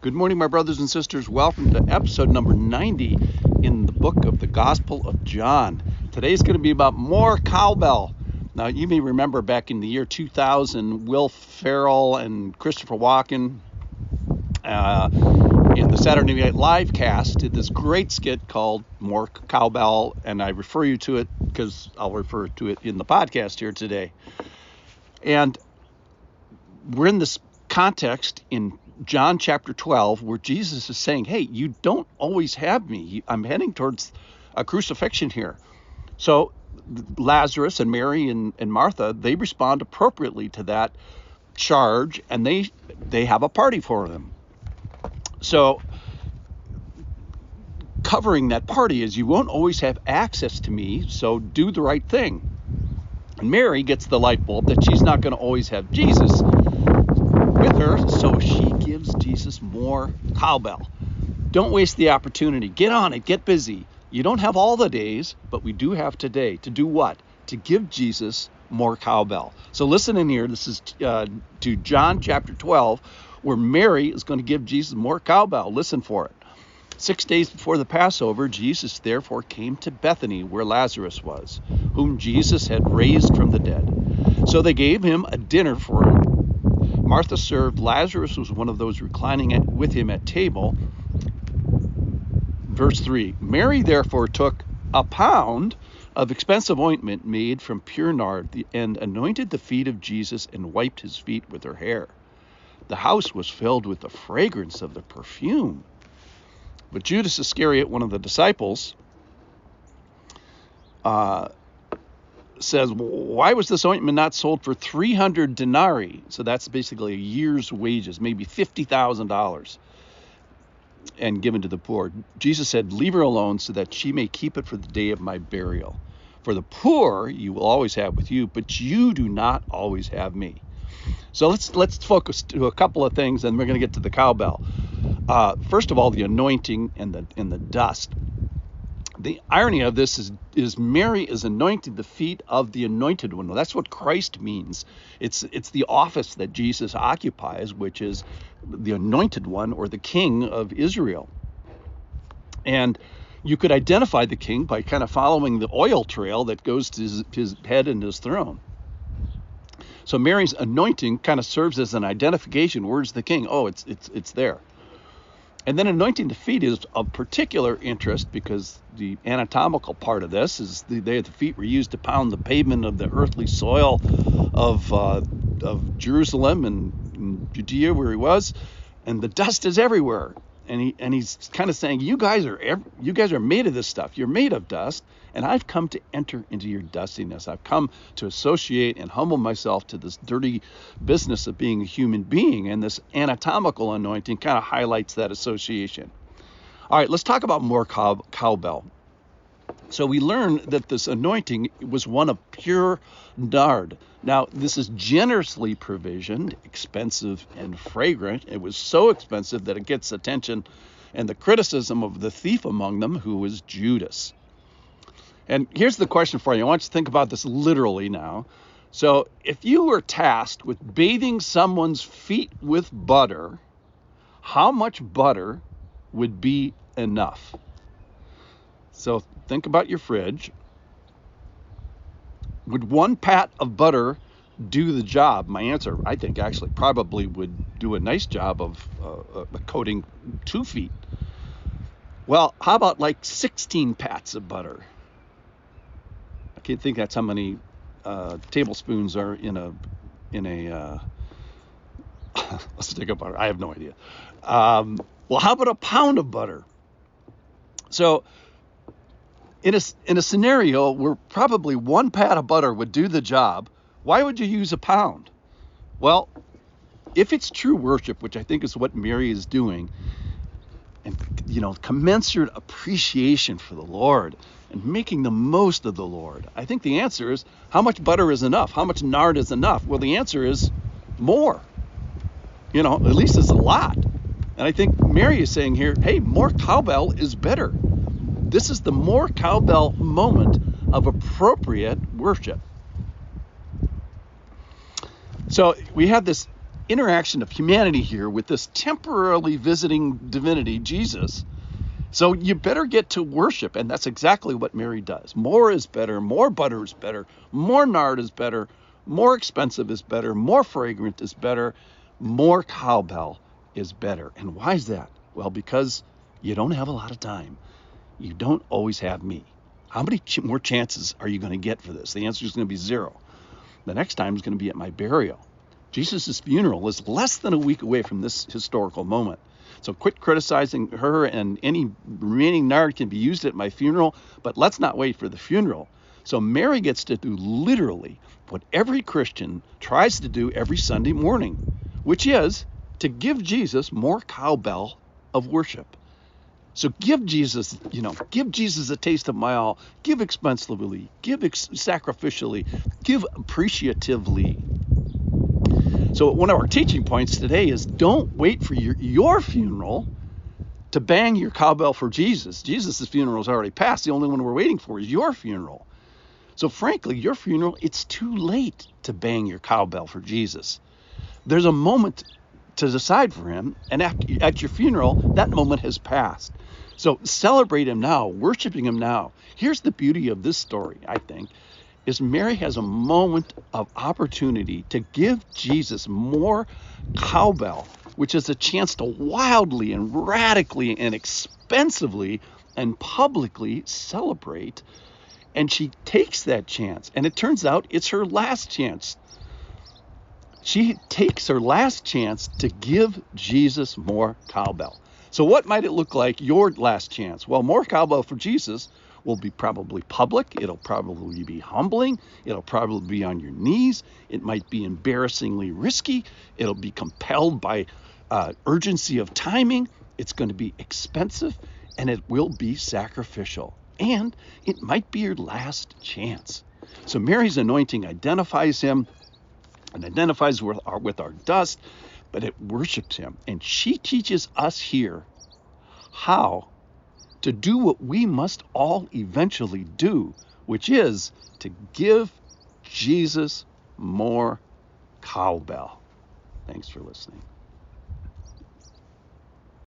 Good morning, my brothers and sisters. Welcome to episode number 90 in the book of the Gospel of John. Today's going to be about more cowbell. Now, you may remember back in the year 2000, Will Ferrell and Christopher Walken in the Saturday Night Live cast did this great skit called More Cowbell, and I refer you to it because I'll refer to it in the podcast here today. And we're in this context in John chapter 12, where Jesus is saying, hey, you don't always have me. I'm heading towards a crucifixion here. So Lazarus and Mary and Martha, they respond appropriately to that charge, and they have a party for him. So covering that party is, you won't always have access to me, so do the right thing. And Mary gets the light bulb that she's not going to always have Jesus with her, so she gives Jesus more cowbell. Don't waste the opportunity. Get on it. Get busy. You don't have all the days, but we do have today. To do what? To give Jesus more cowbell. So listen in here. This is to John chapter 12, where Mary is going to give Jesus more cowbell. Listen for it. 6 days before the Passover, Jesus therefore came to Bethany, where Lazarus was, whom Jesus had raised from the dead. So they gave him a dinner for him. Martha served. Lazarus was one of those reclining with him at table. Verse 3, Mary therefore took a pound of expensive ointment made from pure nard and anointed the feet of Jesus and wiped his feet with her hair. The house was filled with the fragrance of the perfume. But Judas Iscariot, one of the disciples, says, why was this ointment not sold for 300 denarii? So that's basically a year's wages, maybe $50,000, and given to the poor. Jesus said, leave her alone so that she may keep it for the day of my burial. For the poor you will always have with you, but you do not always have me. So let's focus to a couple of things, and we're going to get to the cowbell. First of all, the anointing and the dust. The irony of this is Mary is anointing the feet of the anointed one. Well, that's what Christ means. It's the office that Jesus occupies, which is the anointed one, or the king of Israel. And you could identify the king by kind of following the oil trail that goes to his head and his throne. So Mary's anointing kind of serves as an identification. Where's the king? Oh, it's there. And then anointing the feet is of particular interest because the anatomical part of this is the feet were used to pound the pavement of the earthly soil of Jerusalem and Judea, where he was, and the dust is everywhere. And he's kind of saying, you guys are made of this stuff. You're made of dust, and I've come to enter into your dustiness. I've come to associate and humble myself to this dirty business of being a human being, and this anatomical anointing kind of highlights that association. All right, let's talk about more cowbell. So we learn that this anointing was one of pure nard. Now, this is generously provisioned, expensive and fragrant. It was so expensive that it gets attention and the criticism of the thief among them, who was Judas. And here's the question for you. I want you to think about this literally now. So if you were tasked with bathing someone's feet with butter, how much butter would be enough? So think about your fridge. Would one pat of butter do the job? My answer, I think, actually probably would do a nice job of coating 2 feet. Well, how about like 16 pats of butter? I can't think that's how many tablespoons are in a stick of butter. I have no idea. Well, how about a pound of butter? So in a scenario where probably 1 pat of butter would do the job, why would you use a pound? Well, if it's true worship, which I think is what Mary is doing, and commensurate appreciation for the Lord and making the most of the Lord, I think the answer is, how much butter is enough? How much nard is enough? Well, the answer is more. At least it's a lot. And I think Mary is saying here, hey, more cowbell is better. This is the more cowbell moment of appropriate worship. So we have this interaction of humanity here with this temporarily visiting divinity, Jesus. So you better get to worship, and that's exactly what Mary does. More is better, more butter is better, more nard is better, more expensive is better, more fragrant is better, more cowbell is better. And why is that? Well, because you don't have a lot of time. You don't always have me. How many more chances are you going to get for this? The answer is going to be 0. The next time is going to be at my burial. Jesus' funeral is less than a week away from this historical moment. So quit criticizing her, and any remaining nard can be used at my funeral, but let's not wait for the funeral. So Mary gets to do literally what every Christian tries to do every Sunday morning, which is to give Jesus more cowbell of worship. So give Jesus a taste of my all. Give expensively, give sacrificially, give appreciatively. So one of our teaching points today is don't wait for your funeral to bang your cowbell for Jesus. Jesus' funeral is already passed. The only one we're waiting for is your funeral. So frankly, your funeral, it's too late to bang your cowbell for Jesus. There's a moment to decide for him, and at your funeral, that moment has passed. So celebrate him now, worshiping him now. Here's the beauty of this story, I think, is Mary has a moment of opportunity to give Jesus more cowbell, which is a chance to wildly and radically and expensively and publicly celebrate. And she takes that chance, and it turns out it's her last chance. She takes her last chance to give Jesus more cowbell. So what might it look like, your last chance? Well, more cowbell for Jesus will be probably public. It'll probably be humbling. It'll probably be on your knees. It might be embarrassingly risky. It'll be compelled by urgency of timing. It's going to be expensive, and it will be sacrificial. And it might be your last chance. So Mary's anointing identifies him and identifies with our dust, but it worships him. And she teaches us here how to do what we must all eventually do, which is to give Jesus more cowbell. Thanks for listening.